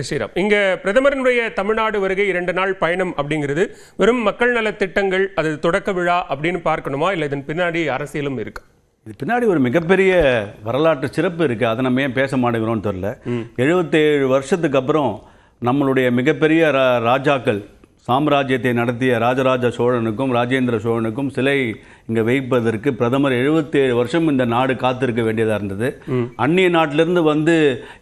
ஸ்ரீராம், இங்க பிரதமரினுடைய தமிழ்நாடு வருகை 2 நாள் பயணம் அப்படிங்கிறது வெறும் மக்கள் நல திட்டங்கள், அது தொடக்க விழா அப்படின்னு பார்க்கணுமா, இல்லை இதன் பின்னாடி அரசியலும் இருக்கு? இது பின்னாடி ஒரு மிகப்பெரிய வரலாற்று சிறப்பு இருக்கு. அதை நம்ம ஏன் பேச மாட்டேங்கிறோம்னு தெரியல. 77 வருஷத்துக்கு அப்புறம் நம்மளுடைய மிகப்பெரிய ராஜாக்கள் சாம்ராஜ்யத்தை நடத்திய ராஜராஜ சோழனுக்கும் ராஜேந்திர சோழனுக்கும் சிலை இங்கே வைப்பதற்கு பிரதமர் 77 வருஷம் இந்த நாடு காத்திருக்க வேண்டியதாக இருந்தது. அந்நிய நாட்டிலிருந்து வந்து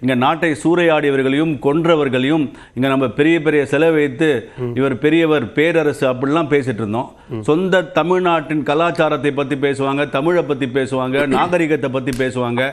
இங்கே நாட்டை சூறையாடியவர்களையும் கொன்றவர்களையும் இங்கே நம்ம பெரிய பெரிய செலவு வைத்து இவர் பெரியவர் பேரரசு அப்படிலாம் பேசிட்டு இருந்தோம். சொந்த தமிழ்நாட்டின் கலாச்சாரத்தை பற்றி பேசுவாங்க, தமிழை பற்றி பேசுவாங்க, நாகரிகத்தை பற்றி பேசுவாங்க.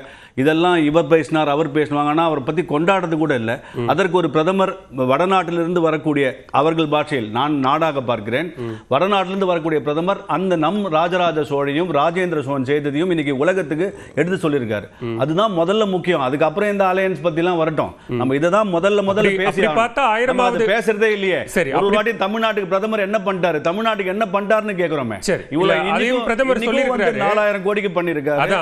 இதெல்லாம் இவர் பேசினார் அவர் பேசுவாங்க, ஆனால் அவரை பற்றி கொண்டாடுறது கூட இல்லை. அதற்கு ஒரு பிரதமர் வடநாட்டிலிருந்து வரக்கூடிய அவர்கள் பாஷையில் நான் நாடாக பார்க்கிறேன், வடநாட்டிலிருந்து வரக்கூடிய பிரதமர் அந்த நம் ராஜராஜ சோழனையும் ராஜேந்திர சோழன் செய்ததையும் இன்னைக்கு உலகத்துக்கு எடுத்து சொல்லியிருக்காரு. அதுதான் முதல்ல முக்கியம். அதுக்கப்புறம் இந்த அலையன்ஸ் பத்திலாம் வரட்டும். நம்ம இதை தான் முதல்ல பேசுறதே இல்லையே. ஒரு வாட்டி தமிழ்நாட்டுக்கு பிரதமர் என்ன பண்ணிட்டாரு, தமிழ்நாட்டுக்கு என்ன பண்ணிட்டாருன்னு கேட்கிறோமே. பிரதமர் 4000 கோடிக்கு பண்ணிருக்காரு.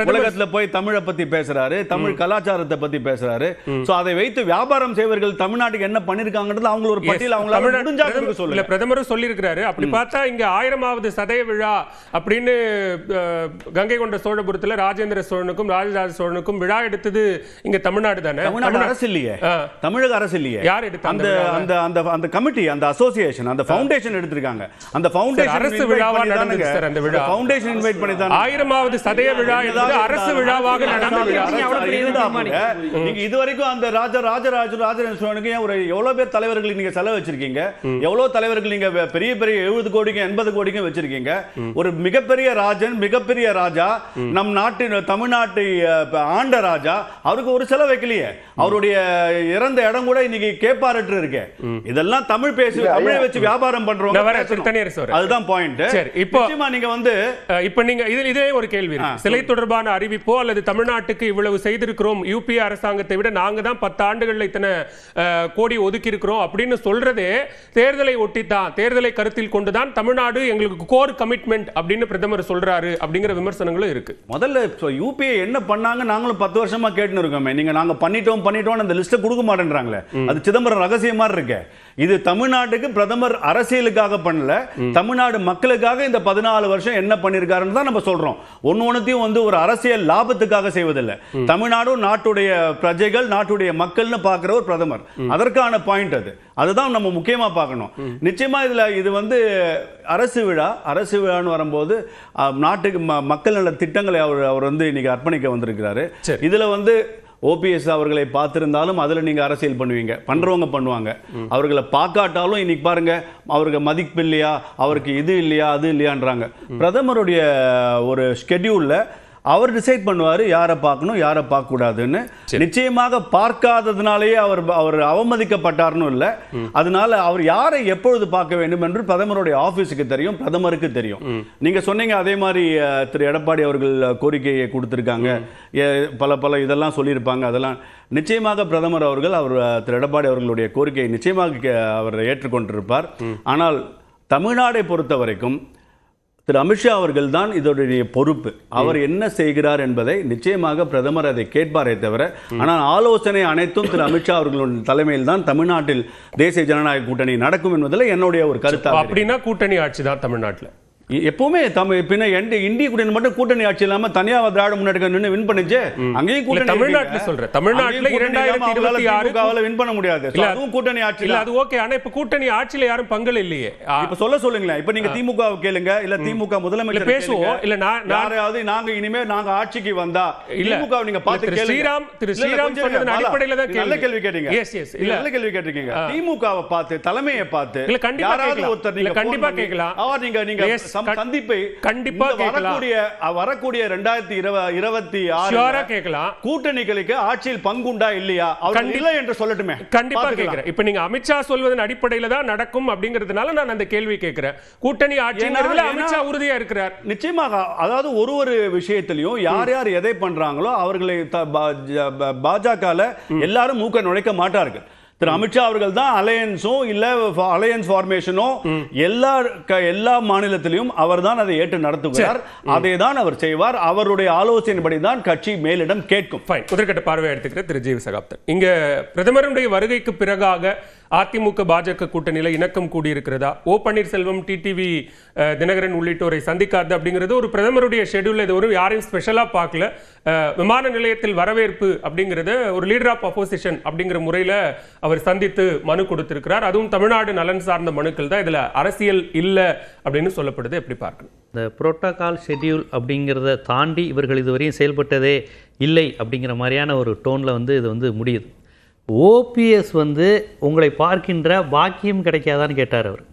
உலகத்துல போய் தமிழை பத்தி பேசுறாரு, தமிழ் கலாச்சாரத்தை பத்தி பேசுறாரு. சோ அதை வைத்து வியாபாரம் செய்வர்கள் தமிழ்நாட்டுக்கு என்ன பண்ணிருக்காங்கன்றது அவங்க ஒரு பட்டியல் அவங்களால முடிஞ்சா சொல்லுங்க. பிரதமரும் சொல்லியிருக்கிறாரு. அப்படி பார்த்தா இங்க 1000வது சதய விழா அப்படின்னு கங்கை கொண்ட சோழபுரத்துல ராஜேந்திர சோழனுக்கும் ராஜராஜ சோழனுக்கும் விழா எடுத்தது இங்க தமிழ்நாடு தானே. தமிழ்நாடு அரசு இல்லையே, தமிழக அரசு இல்லையே. யார் எடுத்தாங்க? அந்த அந்த அந்த கமிட்டி, அந்த அசோசியேஷன், அந்த ஃபவுண்டேஷன் எடுத்திருக்காங்க. அந்த ஃபவுண்டேஷன் அரசு விழாவா நடந்தது சார். அந்த விழா ஃபவுண்டேஷன் இன்வைட் பண்ணி தான் 1000வது சதய விழா என்பது அரசு விழாவாக நடந்த விழா. நீங்க இதுவரைக்கும் அந்த ராஜராஜ சோழனுக்கு எவ்வளவு பேர் தலைவர்கள் நீங்க செலவு வச்சிருக்கீங்க, எவ்வளவு தலைவர்கள் நீங்க பெரிய பெரிய 70 கோடிக்கும் 80 கோடிக்கும் வச்சிருக்கீங்க. ஒரு மிகப்பெரிய ராஜன், மிகப்பெரிய ராஜா, நம் நாட்டின் தமிழ்நாட்டை ஆண்ட ராஜா, அவருக்கு ஒரு செலவு வைக்கலையே. அவருடைய இறந்த இடம் கூட இன்னைக்கு கேப்பாரற்று இருக்கு. இதெல்லாம் தமிழ் பேசி தமிழை வச்சு வியாபாரம் பண்றவங்க. அதுதான் பாயிண்ட். இப்போ நீங்க வந்து இப்ப நீங்க இதே ஒரு கேள்வி இருக்கு. சிலை தொடர்பான அறிவிப்போ அல்லது தமிழ்நாட்டுக்கு இவ்வளவு செய்திருக்கிறோம், யூபிஏ அரசாங்கத்தை விட நாங்க தான் 10 ஆண்டுகள்ல இத்தனை கோடி ஒதுக்கி இருக்கிறோம் அப்படின்னு சொல்றதே தேர்தலை ஒட்டித்தான், தேர்தலை கருத்தில் கொண்டுதான் தமிழ்நாடு எங்களுக்கு கோர் கமிட்மெண்ட் அப்படின்னு பிரதமர் சொல்றாரு அப்படிங்கிற விமர்சனங்களும் இருக்கு. முதல்ல யூபிஏ என்ன பண்ணாங்க நாங்களும் 10 வருஷமா கேட்டுன்னு இருக்கோமே. நீங்க நாங்க பண்ணிட்டோம் அந்த லிஸ்ட் கொடுக்க மாட்டேன்றாங்களே. அது சிதம்பரம் ரகசியமா இருக்கு. இது தமிழ்நாட்டுக்கு பிரதமர் அரசியலுக்காக பண்ணல, தமிழ்நாடு மக்களுக்காக இந்த 14 வருஷம் என்ன பண்ணிருக்காருன்னு தான் நம்ம சொல்றோம். ஒன்னொன்னையும் வந்து ஒரு அரசியல் லாபத்துக்காக செய்வதில்லை. தமிழ்நாடு நாட்டுடைய பிரஜைகள், நாட்டுடைய மக்கள்னு பார்க்கிற ஒரு பிரதமர். அதற்கான பாயிண்ட் அதுதான் நம்ம முக்கியமா பார்க்கணும். நிச்சயமா இது வந்து அரசு விழான்னு வரும்போது நாட்டுக்கு மக்கள் நல திட்டங்களை அவர் வந்து இன்னைக்கு அர்ப்பணிக்க வந்திருக்கிறாரு. இதுல வந்து ஓபிஎஸ் அவர்களை பார்த்திருந்தாலும் அதுல நீங்க அரசியல் பண்ணுவீங்க, பண்றவங்க பண்ணுவாங்க. அவர்களை பார்க்காட்டாலும் இன்னைக்கு பாருங்க, அவருக்கு மதிப்பு இல்லையா, அவருக்கு இது இல்லையா அது இல்லையான்றாங்க. பிரதமருடைய ஒரு ஸ்கெட்யூல்ல அவர் டிசைட் பண்ணுவாரு யாரை பார்க்கணும் யாரை பார்க்க கூடாதுன்னு. நிச்சயமாக பார்க்காததுனாலேயே அவர் அவமதிக்கப்பட்டார்னு இல்லை. அதனால அவர் யாரை எப்பொழுது பார்க்க வேண்டும் என்று பிரதமருடைய ஆபீஸுக்கு தெரியும், பிரதமருக்கு தெரியும். நீங்க சொன்னீங்க அதே மாதிரி திரு எடப்பாடி அவர்கள் கோரிக்கையை கொடுத்திருக்காங்க, பல இதெல்லாம் சொல்லியிருப்பாங்க. அதெல்லாம் நிச்சயமாக பிரதமர் அவர்கள் திரு எடப்பாடி அவர்களுடைய கோரிக்கையை நிச்சயமாக அவர் ஏற்றுக்கொண்டிருப்பார். ஆனால் தமிழ்நாடை பொறுத்த வரைக்கும் திரு அமித்ஷா அவர்கள் தான் இதோடைய பொறுப்பு. அவர் என்ன செய்கிறார் என்பதை நிச்சயமாக பிரதமர் அதை கேட்பாரே தவிர, ஆனால் ஆலோசனை அனைத்தும் திரு அமித்ஷா அவர்களுடைய தலைமையில் தான் தமிழ்நாட்டில் தேசிய ஜனநாயக கூட்டணி நடக்கும் என்பதில் என்னுடைய ஒரு கருத்து. அப்படின்னா கூட்டணி ஆட்சி தான் தமிழ்நாட்டில் எப்பவுமே பின்ன இந்திய கூட்டணி மட்டும் கூட்டணி ஆட்சி இல்லாம தனியா திராவிட முன்னேற்ற நின்று வின் பண்ணுச்சு. அங்கேயும் கூட்டணி தமிழ்நாட்டில் சொல்றேன். தமிழ்நாட்டில் 2026 வின் பண்ண முடியாது. அதுவும் கூட்டணி ஆட்சி இல்ல. அது ஓகே. ஆனா இப்ப கூட்டணி ஆட்சியில யாரும் பங்கு இல்லையே. இப்ப சொல்லுங்களேன். இப்ப நீங்க திமுக கேளுங்க, இல்ல திமுக முதலமைச்சர் பேசுவோம். இல்ல யாரையாவது நாங்க இனிமே நாங்க ஆட்சிக்கு வந்தா திமுக நீங்க பார்த்து கேளுங்க. திரு ஸ்ரீராம் சொன்னதன் அடிப்படையில தான் நல்ல கேள்வி கேட்டீங்க. நல்ல கேள்வி கேட்டிருக்கீங்க. திமுகவை பார்த்து தலைமையை பார்த்து இல்ல கண்டிப்பா கேட்கலாம். அவர் நீங்க சந்திப்பை கண்டிப்பா வரக்கூடிய 2026 கேட்கலாம். கூட்டணிகளுக்கு ஆட்சியில் பங்குண்டா இல்லையா இல்லை என்று சொல்லட்டுமே. கண்டிப்பா கேட்கிறேன். இப்ப நீங்க அமித்ஷா சொல்வதன் அடிப்படையில தான் நடக்கும் அப்படிங்கிறதுனால நான் அந்த கேள்வி கேட்கிறேன். கூட்டணி ஆட்சிங்கிறதுல அமித்ஷா உறுதியா இருக்கிறார். நிச்சயமாக. அதாவது ஒரு விஷயத்திலையும் யார் யார் எதை பண்றாங்களோ அவர்களை பாஜக எல்லாரும் மூக்க நுழைக்க மாட்டார்கள். திரு அமித்ஷா அவர்கள் தான் அலையன்ஸும் இல்ல அலையன்ஸ் ஃபார்மேஷனோ எல்லா மாநிலத்திலும் அவர் தான் அதை ஏற்று நடத்துகிறார். அதை தான் அவர் செய்வார். அவருடைய ஆலோசனைப்படி தான் கட்சி மேலிடம் கேட்கும். முதற்கட்ட பார்வை எடுத்துக்கிற திரு ஜி. சகாப்தன், இங்க பிரதமருடைய வருகைக்கு பிறகாக அதிமுக பாஜக கூட்டணியில இணக்கம் கூடியிருக்கிறதா? ஓ பன்னீர்செல்வம் டிடிவி தினகரன் உள்ளிட்டோரை சந்திக்காது அப்படிங்கிறது ஒரு பிரதமருடைய ஷெட்யூல். இது ஒரு யாரையும் ஸ்பெஷலா பார்க்கல. விமான நிலையத்தில் வரவேற்பு அப்படிங்கிறத ஒரு லீடர் ஆஃப் அப்போசிஷன் அப்படிங்கிற முறையில அவர் சந்தித்து மனு கொடுத்திருக்கிறார். அதுவும் தமிழ்நாடு நலன் சார்ந்த மனுக்கள் தான். இதுல அரசியல் இல்லை அப்படின்னு சொல்லப்படுது. எப்படி பார்க்கணும்? இந்த புரோட்டோகால் ஷெட்யூல் அப்படிங்கிறத தாண்டி இவர்கள் இதுவரையும் செயல்பட்டதே இல்லை அப்படிங்கிற மாதிரியான ஒரு டோனில் இது முடியுது. ஓபிஎஸ் உங்களை பார்க்கின்ற பாக்கியம் கிடைக்காதான்னு கேட்டார் அவர்.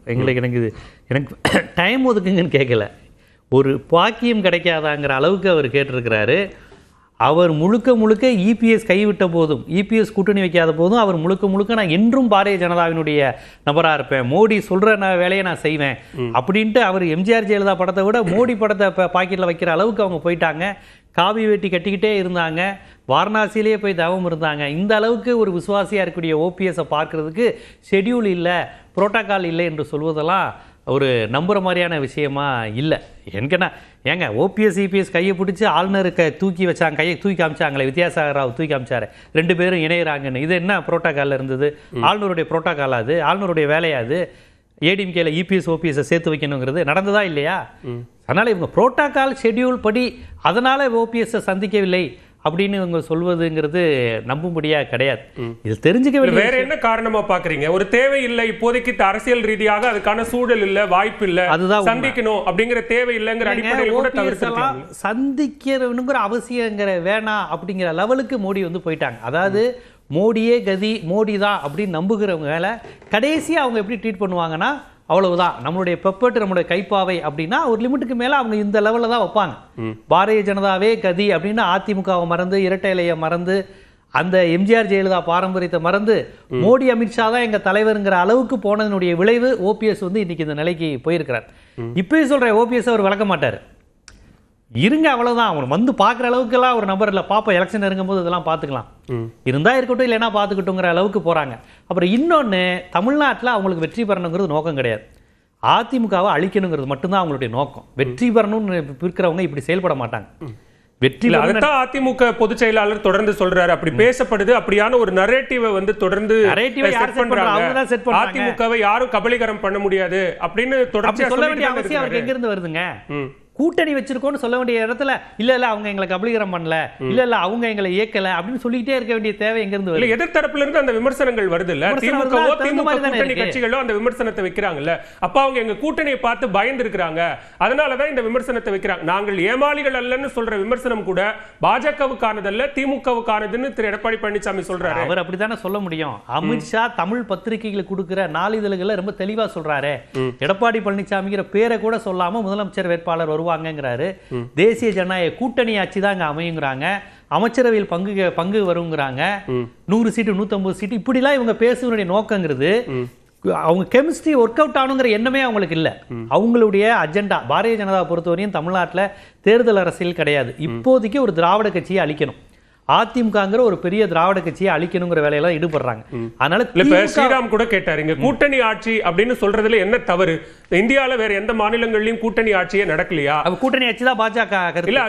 எனக்கு டைம் ஒதுக்குங்கன்னு கேட்கல, ஒரு பாக்கியம் கிடைக்காதாங்கிற அளவுக்கு அவர் கேட்டிருக்கிறாரு. அவர் முழுக்க இபிஎஸ் கைவிட்ட போதும், இபிஎஸ் கூட்டணி வைக்காத போதும் அவர் முழுக்க நான் என்றும் பாரதிய ஜனதாவினுடைய நபராக இருப்பேன், மோடி சொல்கிற வேலையை நான் செய்வேன் அப்படின்ட்டு அவர் எம்ஜிஆர் ஜெயலலிதா படத்தை விட மோடி படத்தை பாக்கெட்டில் வைக்கிற அளவுக்கு அவங்க போயிட்டாங்க. காவி வேட்டி கட்டிக்கிட்டே இருந்தாங்க, வாரணாசியிலேயே போய் தவம் இருந்தாங்க. இந்த அளவுக்கு ஒரு விசுவாசியாக இருக்கக்கூடிய ஓபிஎஸை பார்க்குறதுக்கு ஷெட்யூல் இல்லை, புரோட்டோகால் இல்லை என்று சொல்வதெல்லாம் ஒரு நம்புகிற மாதிரியான விஷயமா இல்லை. எனக்குன்னா ஏங்க ஓபிஎஸ் இபிஎஸ் கையை பிடிச்சி ஆளுநருக்கு தூக்கி வச்சாங்க, கையை தூக்கி காமிச்சாங்களே, வித்யாசாகர் ராவ் தூக்கி காமிச்சாரு, 2 பேரும் இணையிறாங்கன்னு. இது என்ன புரோட்டோகாலில் இருந்தது? ஆளுநருடைய புரோட்டோகால் அது, ஆளுநருடைய வேலையாது. ஏடிஎம்கேல இபிஎஸ் ஓபிஎஸை சேர்த்து வைக்கணுங்கிறது நடந்ததா இல்லையா? அதனால் இவங்க புரோட்டோகால் ஷெட்யூல் படி அதனால் ஓபிஎஸ்ஸை சந்திக்கவில்லை அப்படின்னு இவங்க சொல்வதுங்கிறது நம்பும்படியா கிடையாது. இது தெரிஞ்சுக்க வேற என்ன காரணமா பாக்குறீங்க? ஒரு தேவை இல்லை இப்போதைக்கு, அரசியல் ரீதியாக அதுக்கான சூழல் இல்ல, வாய்ப்பு இல்ல, அதுதான் சந்திக்கணும் அப்படிங்கிற தேவை இல்லைங்கிற அடிப்படையில் கூட தவிர்க்கலாம். சந்திக்கிறவனுங்கிற அவசியங்கிற வேணாம் அப்படிங்கிற லெவலுக்கு மோடி போயிட்டாங்க. அதாவது மோடியே கதி, மோடி தான் அப்படின்னு நம்புகிறவங்க மேல கடைசியாக அவங்க எப்படி ட்ரீட் பண்ணுவாங்கன்னா, அவ்வளவுதான் நம்மளுடைய பெப்பர்ட், நம்மளுடைய கைப்பாவை அப்படின்னா ஒரு லிமிட்டுக்கு மேல அவங்க இந்த லெவலில் தான் வைப்பாங்க. பாரதிய ஜனதாவே கதி அப்படின்னு அதிமுகவை மறந்து, இரட்டை இலையை மறந்து, அந்த எம்ஜிஆர் ஜெயலலிதா பாரம்பரியத்தை மறந்து மோடி அமித்ஷா தான் எங்க தலைவருங்கிற அளவுக்கு போனதனுடைய விளைவு ஓபிஎஸ் இன்னைக்கு இந்த நிலைக்கு போயிருக்கிறார். இப்பயும் சொல்றேன், ஓபிஎஸ் அவர் வளர்க்க மாட்டார், இருங்க அவ்வளவுதான். அவர் பார்க்குற அளவுக்குலாம் ஒரு நபர் இல்லை, பாப்பா எலெக்ஷன் இறங்கும் போது இதெல்லாம் பார்த்துக்கலாம், இருந்தா இருக்கட்டும் இல்லைன்னா பார்த்துக்கிட்டுங்கிற அளவுக்கு போறாங்க. அப்புறம் இன்னொன்று, தமிழ்நாட்டில் அவங்களுக்கு வெற்றி பெறணுங்கிறது நோக்கம் கிடையாது, அதிமுகவை அழிக்கணுங்கிறது மட்டும்தான் அவங்களுடைய நோக்கம். வெற்றி பெறணும்னு இருக்கிறவங்க இப்படி செயல்பட மாட்டாங்க. வெற்றி அதிமுக பொதுச் செயலாளர் தொடர்ந்து சொல்றாரு, அப்படி பேசப்படுது, அப்படியான ஒரு நரேட்டிவை தொடர்ந்து அதிமுகவை யாரும் கபலீகரம் பண்ண முடியாது அப்படின்னு தொடர்ந்து சொல்ல வேண்டிய அவசியம் அவருக்கு எங்க இருந்து வருதுங்க? கூட்டணி வச்சிருக்கோன்னு சொல்ல வேண்டிய இடத்துல இல்ல அவங்க எங்களை கபலீகரம் பண்ணல, இல்ல அவங்க எங்களை இயக்கல அப்படின்னு சொல்லிட்டே இருக்க வேண்டிய தேவை எங்க இருந்து வருது? எதிர்த்தரப்புல இருந்து அந்த விமர்சனங்கள் வருது இல்ல, திமுக கூட்டணி கட்சிகளோ அந்த விமர்சனத்தை வைக்கிறாங்கல்ல. அப்ப அவங்க எங்க கூட்டணியை பார்த்து பயந்து இருக்கிறாங்க, அதனாலதான் இந்த விமர்சனத்தை வைக்கிறாங்க. நாங்கள் ஏமாளிகள் அல்லன்னு சொல்ற விமர்சனம் கூட பாஜகவுக்கானதல்ல, திமுகவுக்கானதுன்னு திரு எடப்பாடி பழனிசாமி சொல்றாரு. அவர் அப்படித்தானே சொல்ல முடியும். அமித்ஷா தமிழ் பத்திரிகைகளுக்கு கொடுக்கிற நாளிதழ்களை ரொம்ப தெளிவா சொல்றாரு. எடப்பாடி பழனிசாமிங்கிற பேரை கூட சொல்லாம முதலமைச்சர் வேட்பாளர் வாங்குறாரு. தேசிய ஜனநாயக கூட்டணி ஆட்சி தான் அங்க அமையுங்கிறாங்க, அமைச்சரவையில் பங்கு வருங்கிறாங்க, 100 சீட்டு 150 சீட்டு இப்படிலாம் இவங்க பேசுவதனுடைய நோக்கங்கிறது அவங்க கெமிஸ்ட்ரி ஒர்க் அவுட் ஆகணுங்கிற எண்ணமே அவங்களுக்கு இல்ல. அவங்களுடைய அஜெண்டா பாரதிய ஜனதா பொறுத்தவரையும் தமிழ்நாட்டில் தேர்தல் அரசியல் கிடையாது. இப்போதைக்கு ஒரு திராவிட கட்சியை அழிக்கணும், அதிமுகங்கிற ஒரு பெரிய திராவிட கட்சியை அழிக்கணுங்கிற வேலையில ஈடுபடுறாங்க. அதனால ஸ்ரீராம் கூட கேட்டாரு, இங்க கூட்டணி ஆட்சி அப்படின்னு சொல்றதுல என்ன தவறு? இந்தியால வேற எந்த மாநிலங்களிலும் கூட்டணி ஆட்சியே நடக்கலையா? கூட்டணி ஆட்சி தான் பாஜக இல்ல.